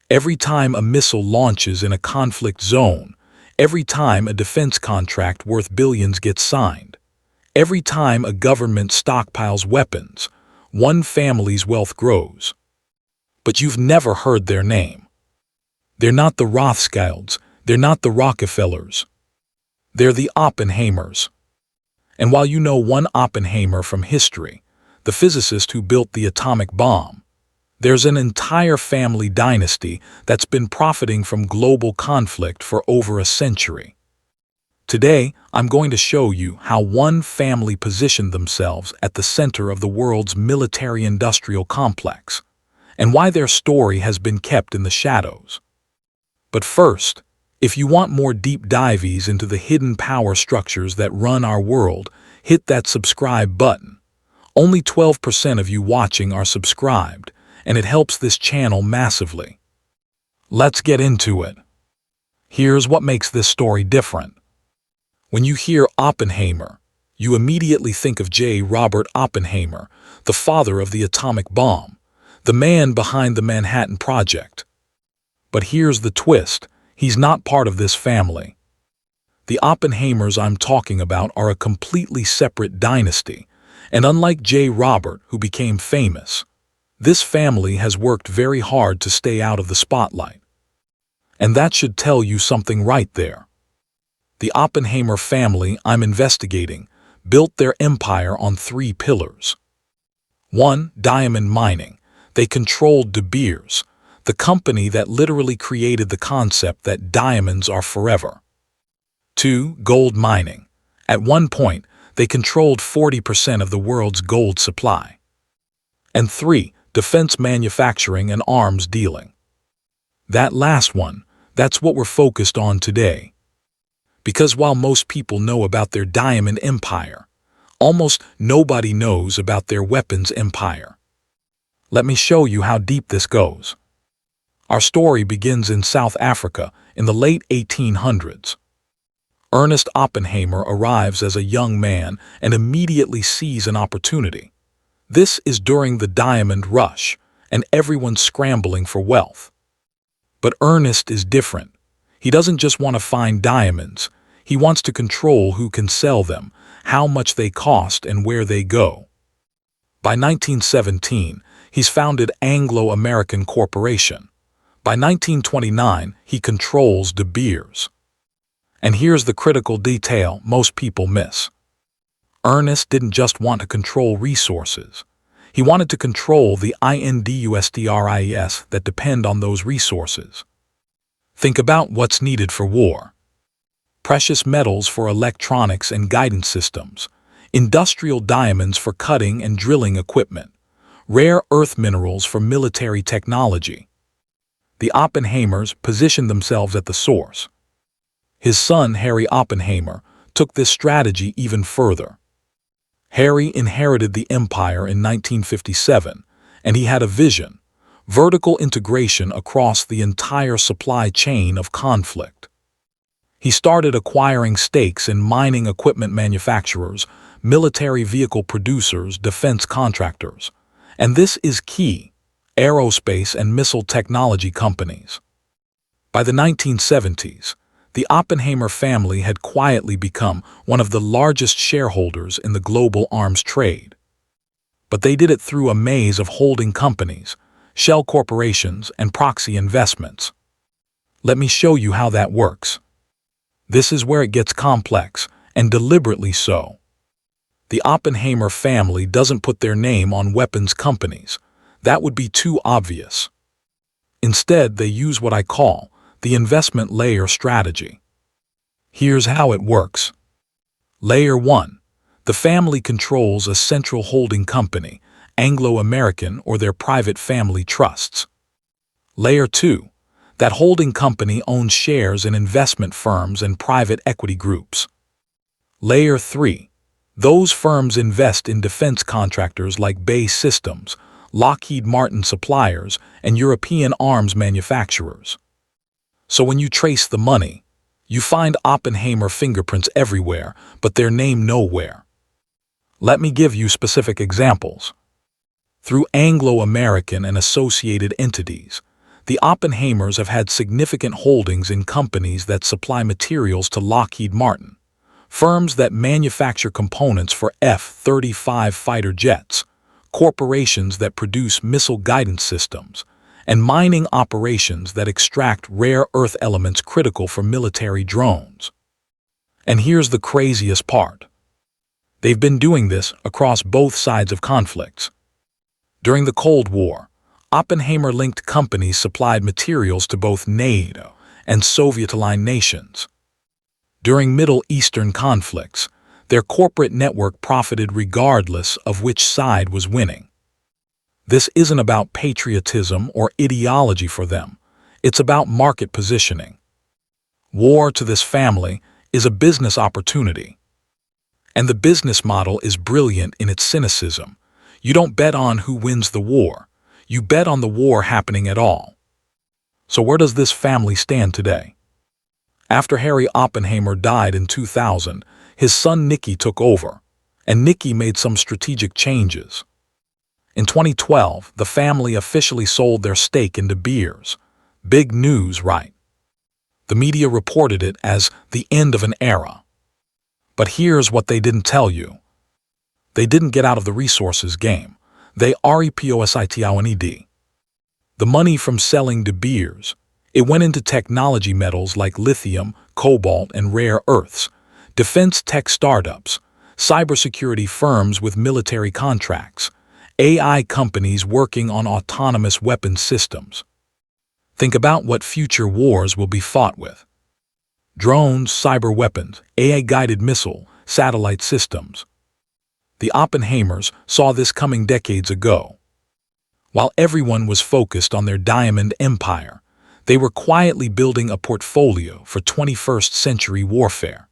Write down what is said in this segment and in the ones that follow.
Every time a missile launches in a conflict zone, every time a defense contract worth billions gets signed, every time a government stockpiles weapons, one family's wealth grows. But you've never heard their name. They're not the Rothschilds, they're not the Rockefellers. They're the Oppenheimers. And while you know one Oppenheimer from history, the physicist who built the atomic bomb, there's an entire family dynasty that's been profiting from global conflict for over a century. Today, I'm going to show you how one family positioned themselves at the center of the world's military-industrial complex, and why their story has been kept in the shadows. But first, if you want more deep dives into the hidden power structures that run our world, hit that subscribe button. Only 12% of you watching are subscribed, and it helps this channel massively. Let's get into it. Here's what makes this story different. When you hear Oppenheimer, you immediately think of J. Robert Oppenheimer, the father of the atomic bomb, the man behind the Manhattan Project. But here's the twist. He's not part of this family. The Oppenheimers I'm talking about are a completely separate dynasty, and unlike J. Robert, who became famous, this family has worked very hard to stay out of the spotlight. And that should tell you something right there. The Oppenheimer family I'm investigating built their empire on 3 pillars. 1. Diamond mining. They controlled De Beers, the company that literally created the concept that diamonds are forever. 2. Gold mining. At one point, they controlled 40% of the world's gold supply. And 3. Defense manufacturing and arms dealing. That last one, that's what we're focused on today. Because while most people know about their diamond empire, almost nobody knows about their weapons empire. Let me show you how deep this goes. Our story begins in South Africa in the late 1800s. Ernest Oppenheimer arrives as a young man and immediately sees an opportunity. This is during the diamond rush, and everyone's scrambling for wealth. But Ernest is different. He doesn't just want to find diamonds. He wants to control who can sell them, how much they cost, and where they go. By 1917, he's founded Anglo-American Corporation. By 1929, he controls De Beers. And here's the critical detail most people miss. Ernest didn't just want to control resources. He wanted to control the industries that depend on those resources. Think about what's needed for war. Precious metals for electronics and guidance systems, industrial diamonds for cutting and drilling equipment, rare earth minerals for military technology. The Oppenheimers positioned themselves at the source. His son, Harry Oppenheimer, took this strategy even further. Harry inherited the empire in 1957, and he had a vision: vertical integration across the entire supply chain of conflict. He started acquiring stakes in mining equipment manufacturers, military vehicle producers, defense contractors, and this is key: aerospace and missile technology companies. By the 1970s, the Oppenheimer family had quietly become one of the largest shareholders in the global arms trade. But they did it through a maze of holding companies, shell corporations, and proxy investments. Let me show you how that works. This is where it gets complex, and deliberately so. The Oppenheimer family doesn't put their name on weapons companies. That would be too obvious. Instead, they use what I call the investment layer strategy. Here's how it works. Layer 1. The family controls a central holding company, Anglo-American or their private family trusts. Layer 2. That holding company owns shares in investment firms and private equity groups. Layer 3. Those firms invest in defense contractors like BAE Systems, Lockheed Martin suppliers, and European arms manufacturers. So when you trace the money, you find Oppenheimer fingerprints everywhere, but their name nowhere. Let me give you specific examples. Through Anglo-American and associated entities, The Oppenheimers have had significant holdings in companies that supply materials to Lockheed Martin, firms that manufacture components for F-35 fighter jets, corporations that produce missile guidance systems, and mining operations that extract rare earth elements critical for military drones. And here's the craziest part. They've been doing this across both sides of conflicts. During the Cold War, Oppenheimer-linked companies supplied materials to both NATO and Soviet-aligned nations. During Middle Eastern conflicts, their corporate network profited regardless of which side was winning. This isn't about patriotism or ideology for them. It's about market positioning. War to this family is a business opportunity. And the business model is brilliant in its cynicism. You don't bet on who wins the war. You bet on the war happening at all. So where does this family stand today? After Harry Oppenheimer died in 2000, his son Nicky took over, and Nicky made some strategic changes. In 2012, the family officially sold their stake in De Beers. Big news, right? The media reported it as the end of an era. But here's what they didn't tell you. They didn't get out of the resources game. They repositioned. The money from selling De Beers, it went into technology metals like lithium, cobalt, and rare earths, defense tech startups, cybersecurity firms with military contracts, AI companies working on autonomous weapons systems. Think about what future wars will be fought with. Drones, cyber weapons, AI-guided missile, satellite systems. The Oppenheimers saw this coming decades ago. While everyone was focused on their diamond empire, they were quietly building a portfolio for 21st century warfare.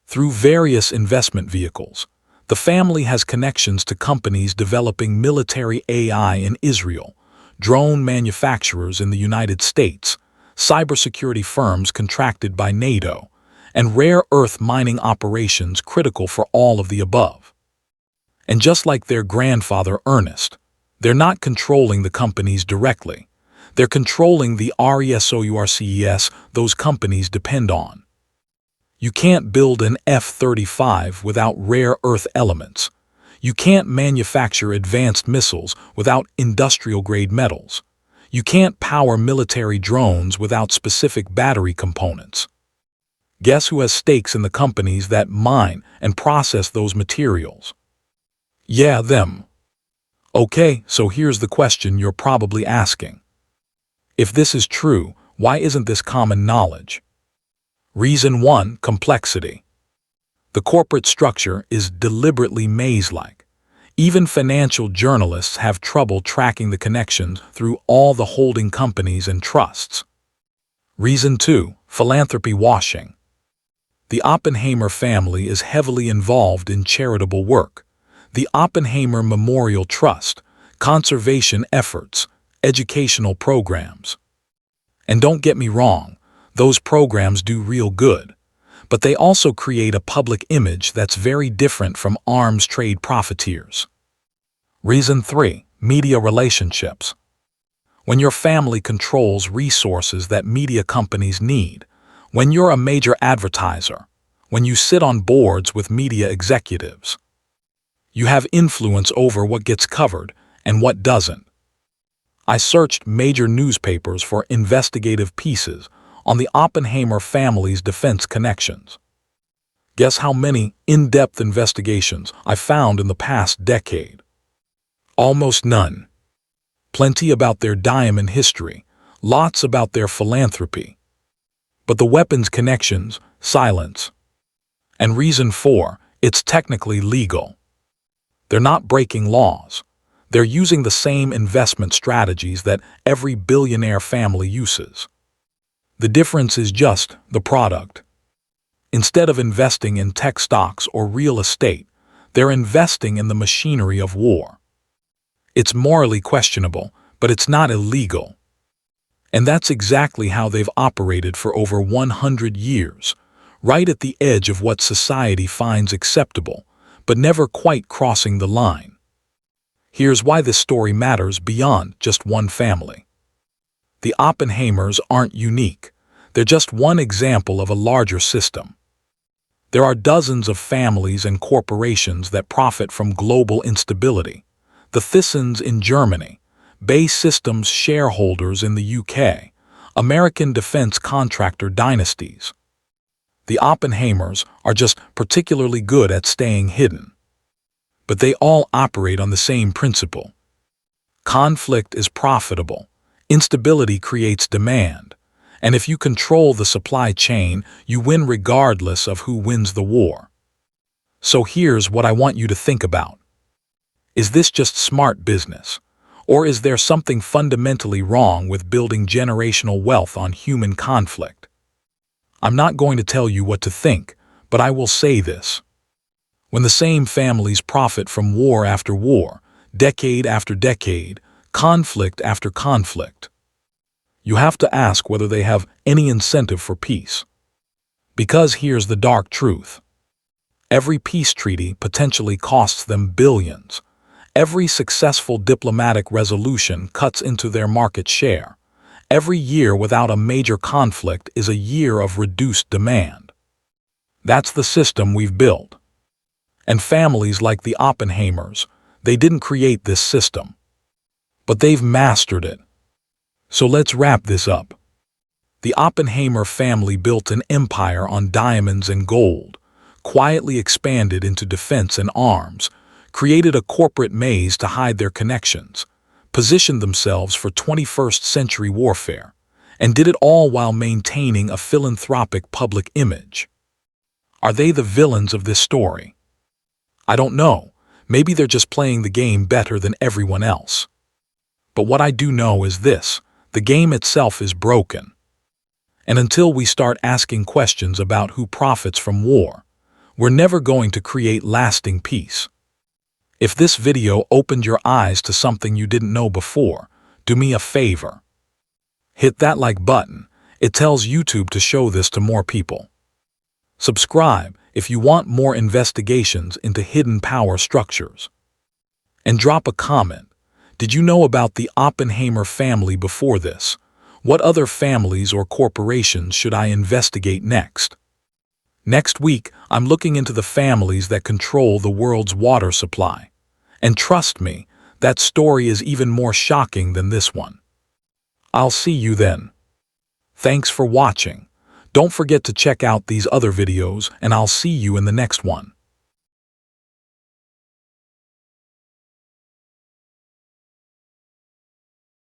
Through various investment vehicles, the family has connections to companies developing military AI in Israel, drone manufacturers in the United States, cybersecurity firms contracted by NATO, and rare earth mining operations critical for all of the above. And just like their grandfather Ernest, they're not controlling the companies directly. They're controlling the resources those companies depend on. You can't build an F-35 without rare earth elements. You can't manufacture advanced missiles without industrial-grade metals. You can't power military drones without specific battery components. Guess who has stakes in the companies that mine and process those materials? Yeah, them. Okay, so here's the question you're probably asking. If this is true, why isn't this common knowledge? Reason 1, complexity. The corporate structure is deliberately maze-like. Even financial journalists have trouble tracking the connections through all the holding companies and trusts. Reason 2, philanthropy washing. The Oppenheimer family is heavily involved in charitable work. The Oppenheimer Memorial Trust, conservation efforts, educational programs. And don't get me wrong, those programs do real good, but they also create a public image that's very different from arms trade profiteers. Reason 3, media relationships. When your family controls resources that media companies need, when you're a major advertiser, when you sit on boards with media executives, you have influence over what gets covered and what doesn't. I searched major newspapers for investigative pieces on the Oppenheimer family's defense connections. Guess how many in-depth investigations I found in the past decade? Almost none. Plenty about their diamond history, lots about their philanthropy. But the weapons connections, silence. And reason 4, it's technically legal. They're not breaking laws. They're using the same investment strategies that every billionaire family uses. The difference is just the product. Instead of investing in tech stocks or real estate, they're investing in the machinery of war. It's morally questionable, but it's not illegal. And that's exactly how they've operated for over 100 years, right at the edge of what society finds acceptable, but never quite crossing the line. Here's why this story matters beyond just one family. The Oppenheimers aren't unique. They're just one example of a larger system. There are dozens of families and corporations that profit from global instability. The Thysens in Germany, Bay Systems shareholders in the UK, American defense contractor dynasties. The Oppenheimers are just particularly good at staying hidden. But they all operate on the same principle. Conflict is profitable. Instability creates demand. And if you control the supply chain, you win regardless of who wins the war. So here's what I want you to think about. Is this just smart business? Or is there something fundamentally wrong with building generational wealth on human conflict? I'm not going to tell you what to think, but I will say this. When the same families profit from war after war, decade after decade, conflict after conflict, you have to ask whether they have any incentive for peace. Because here's the dark truth. Every peace treaty potentially costs them billions. Every successful diplomatic resolution cuts into their market share. Every year without a major conflict is a year of reduced demand. That's the system we've built. And families like the Oppenheimers, they didn't create this system. But they've mastered it. So let's wrap this up. The Oppenheimer family built an empire on diamonds and gold, quietly expanded into defense and arms, created a corporate maze to hide their connections, positioned themselves for 21st century warfare, and did it all while maintaining a philanthropic public image. Are they the villains of this story? I don't know. Maybe they're just playing the game better than everyone else. But what I do know is this. The game itself is broken. And until we start asking questions about who profits from war, we're never going to create lasting peace. If this video opened your eyes to something you didn't know before, do me a favor. Hit that like button. It tells YouTube to show this to more people. Subscribe if you want more investigations into hidden power structures. And drop a comment. Did you know about the Oppenheimer family before this? What other families or corporations should I investigate next? Next week, I'm looking into the families that control the world's water supply. And trust me, that story is even more shocking than this one. I'll see you then. Thanks for watching. Don't forget to check out these other videos, and I'll see you in the next one.